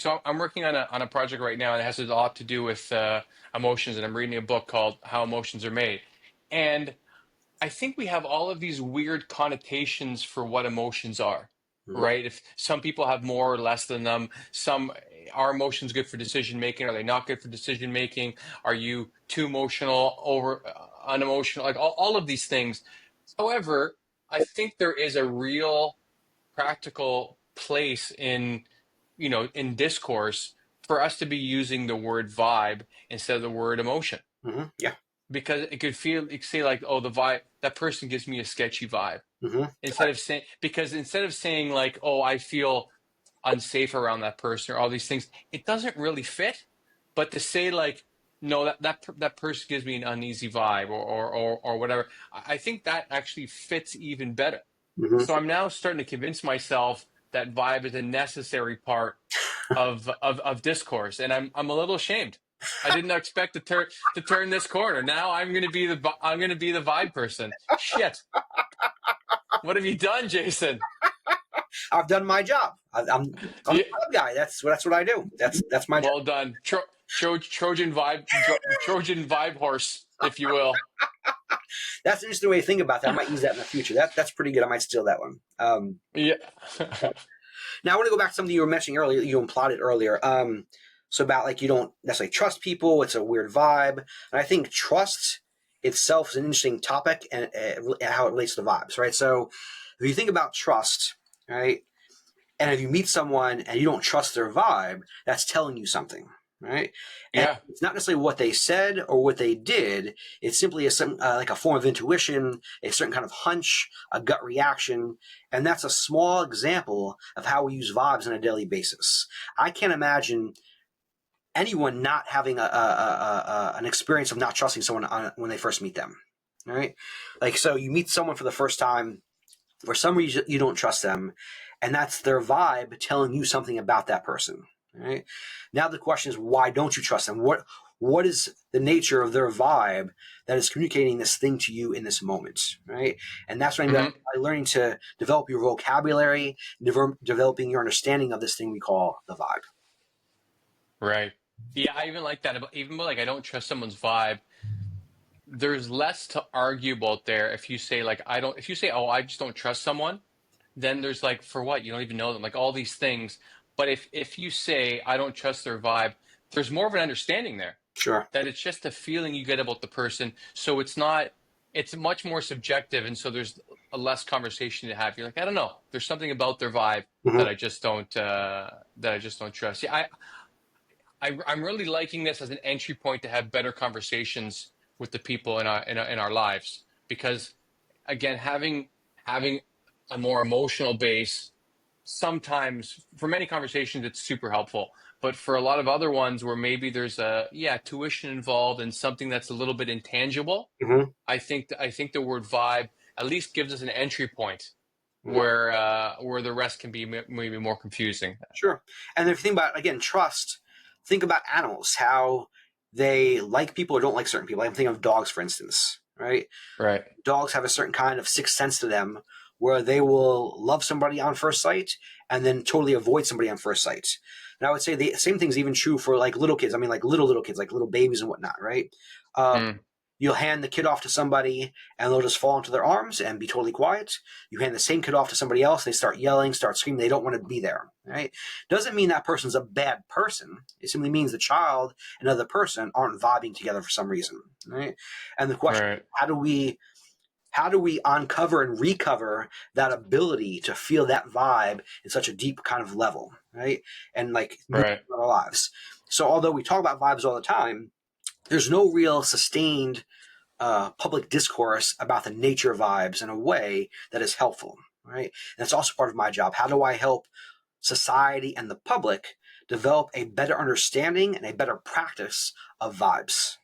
So I'm working on a project right now, and it has a lot to do with emotions. And I'm reading a book called How Emotions Are Made. And I think we have all of these weird connotations for what emotions are, Mhm. right? If some people have more or less than them, some are emotions good for decision making? Are they not good for decision making? Are you too emotional, over unemotional? Like all of these things. However, I think there is a real practical place in discourse for us to be using the word vibe instead of the word emotion, Yeah. because it could say like, oh, the vibe, that person gives me a sketchy vibe, hmm instead of saying like, oh, I feel unsafe around that person or all these things, it doesn't really fit. But to say like, no, that person gives me an uneasy vibe, or whatever, I think that actually fits even better. hmm So I'm now starting to convince myself that vibe is a necessary part of discourse, and I'm a little ashamed. I didn't expect to turn this corner. Now I'm gonna be the vibe person. Shit, what have you done, Jason? I've done my job. I'm the Yeah, vibe guy. That's what I do. That's my job. well done, Trojan vibe horse, if you will. That's an interesting way to think about that. I might use that in the future. That's pretty good. I might steal that one. Yeah. Now I want to go back to something you were mentioning earlier. You implied it earlier. So about like you don't necessarily trust people. It's a weird vibe, and I think trust itself is an interesting topic and how it relates to vibes, right? So if you think about trust, right, and if you meet someone and you don't trust their vibe, that's telling you something, right? And Yeah. it's not necessarily what they said or what they did. It's simply like a form of intuition, a certain kind of hunch, a gut reaction. And that's a small example of how we use vibes on a daily basis. I can't imagine anyone not having an experience of not trusting someone when they first meet them, right? Like, so you meet someone for the first time, for some reason you don't trust them, and that's their vibe telling you something about that person. Right? Now the question is, why don't you trust them? What is the nature of their vibe that is communicating this thing to you in this moment? Right? And that's what I mean Hmm. by learning to develop your vocabulary, developing your understanding of this thing we call the vibe. Right. Yeah, I even like that. Even though like I don't trust someone's vibe, there's less to argue about there. If you say like I don't, if you say, oh, I just don't trust someone, then there's like, for what? You don't even know them, like all these things. But if you say I don't trust their vibe, there's more of an understanding there, Sure. that it's just a feeling you get about the person. So it's not, it's much more subjective, and so there's a less conversation to have. You're like, I don't know, there's something about their vibe hmm that I just don't trust. Yeah, I'm really liking this as an entry point to have better conversations with the people in our lives, because again, having a more emotional base, sometimes for many conversations it's super helpful, but for a lot of other ones where maybe there's a, yeah, tuition involved and something that's a little bit intangible, hmm I think the word vibe at least gives us an entry point where the rest can be maybe more confusing. Sure. And if you think about, again, trust, think about animals, how they like people or don't like certain people. I'm thinking of dogs, for instance, right? Right. Dogs have a certain kind of sixth sense to them where they will love somebody on first sight and then totally avoid somebody on first sight. And I would say the same thing's even true for like little kids. I mean, like little kids, like little babies and whatnot, right? Um, Mm. You'll hand the kid off to somebody and they'll just fall into their arms and be totally quiet. You hand the same kid off to somebody else, they start yelling, start screaming, they don't want to be there, right? Doesn't mean that person's a bad person. It simply means the child and the other person aren't vibing together for some reason, right? And the question, Right. how do we uncover and recover that ability to feel that vibe in such a deep kind of level, right? And like move Right. through our lives. So although we talk about vibes all the time, there's no real sustained public discourse about the nature of vibes in a way that is helpful, right? And that's also part of my job. How do I help society and the public develop a better understanding and a better practice of vibes?